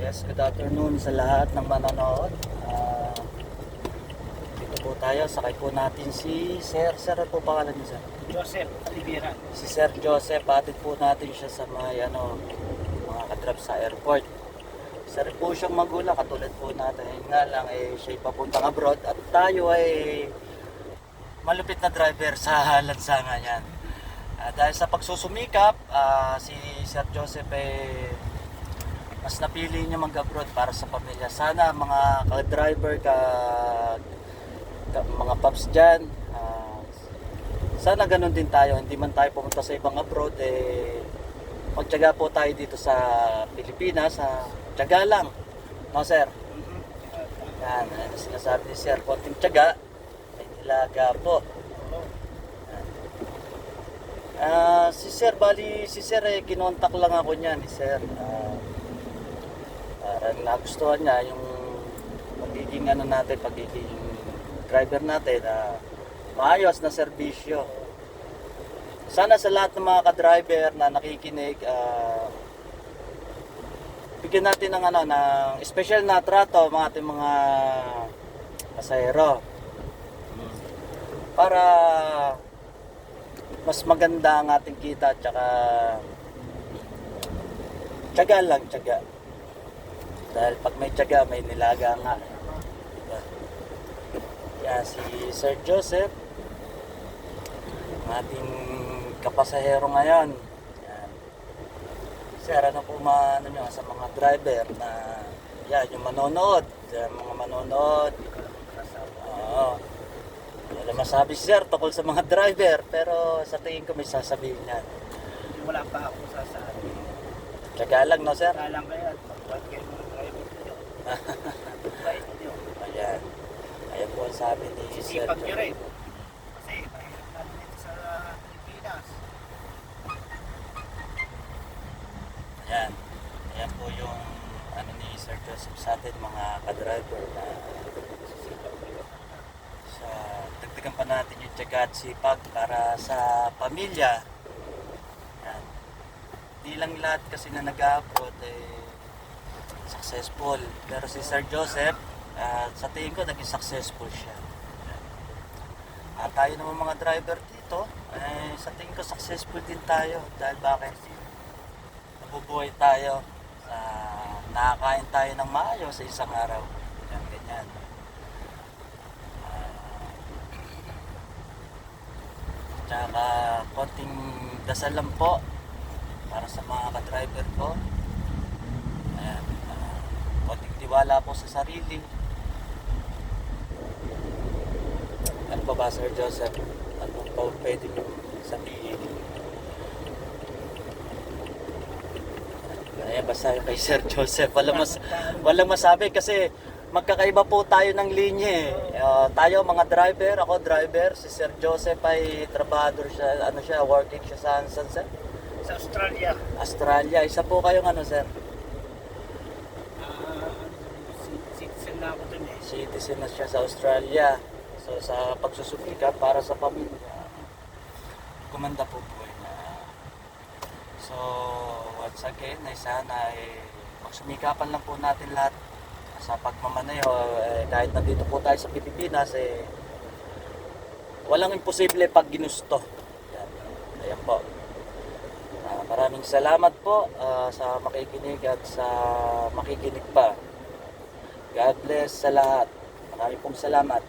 Yes, good afternoon sa lahat ng manonood. Dito po tayo, sakay po natin si Sir. Sir, ano po pangalan niyo, Sir? Joseph Oliveira. Si Sir Joseph, patid po natin siya sa may mga kadrap sa airport. Sir po siyang magulang, katulad po natin. Yun nga lang, siya'y papuntang abroad at tayo ay malupit na driver sa lansangan yan. Dahil sa pagsusumikap, si Sir Joseph ay mas napili niya mag-abroad para sa pamilya. Sana mga ka-driver, mga paps dyan, sana ganun din tayo. Hindi man tayo pumunta sa ibang abroad, magtiyaga po tayo dito sa Pilipinas. Tiyaga lang. No, Sir? Yan, ano sinasabi ni Sir, konting tiyaga, ay nilaga po. Si Sir, kinontak lang ako niya ni Sir. Parang nagustuhan niya yung pagiging pagiging driver natin, maayos na serbisyo. Sana sa lahat ng mga ka-driver na nakikinig, bigyan natin ng special na trato mga ating mga pasahero para mas maganda ang ating kita, tsaka tiyaga lang, tiyaga. Dahil pag may tiyaga, may nilaga nga. Diba? Kaya si Sir Joseph, ang ating kapasahero ngayon. Yan. Sir, ano po nyo sa mga driver na yan, yung manonood, mga manonood. Oo. Wala masabi si Sir tungkol sa mga driver, pero sa tingin ko may sasabihin yan. Wala pa ako sasabi. Tiyaga lang, no, Sir? Kaya lang kaya, pagkat kayo mga driver nyo. Bait nyo. Ayan. Ayan po ang sabi ni Sir. Sisipag nyo rin. Kasi mahirap natin dito sa Pilipinas. Ayan. Ayan po yung ni Sir Joseph sa atin, mga ka-driver na dagdagan pa natin yung tiyaga at sipag para sa pamilya. Yan. Hindi lang lahat kasi na nag-abroad successful. Pero si Sir Joseph, sa tingin ko naging successful siya. At tayo naman mga driver dito, sa tingin ko successful din tayo. Dahil bakit? Nabubuhay tayo. Nakakain tayo ng maayos sa isang araw. Yan, ganyan. Tsaka konting dasal lang po para sa mga ka-driver ko. Ayan, konting tiwala po sa sarili. Ano pa ba, Sir Joseph? Ano pa pwede nyo sabihin? Ayan, basta kay Sir Joseph, walang masabi kasi magkakaiba po tayo ng linya. Tayo mga driver, ako driver, si Sir Joseph ay trabahador siya, working siya saan, Sir? Sa Australia. Australia. Isa po kayong Sir? Citizen na ako dun eh. Citizen na siya sa Australia. So sa pagsusumikap para sa pamilya, kumanda po buhay na. So once again, sana magsumikapan lang po natin lahat sa pagmamaneho. Kahit nandito po tayo sa Pilipinas, walang imposible pag ginusto. Ayan po. Maraming salamat po sa makikinig at sa makikinig pa. God bless sa lahat. Maraming pong salamat.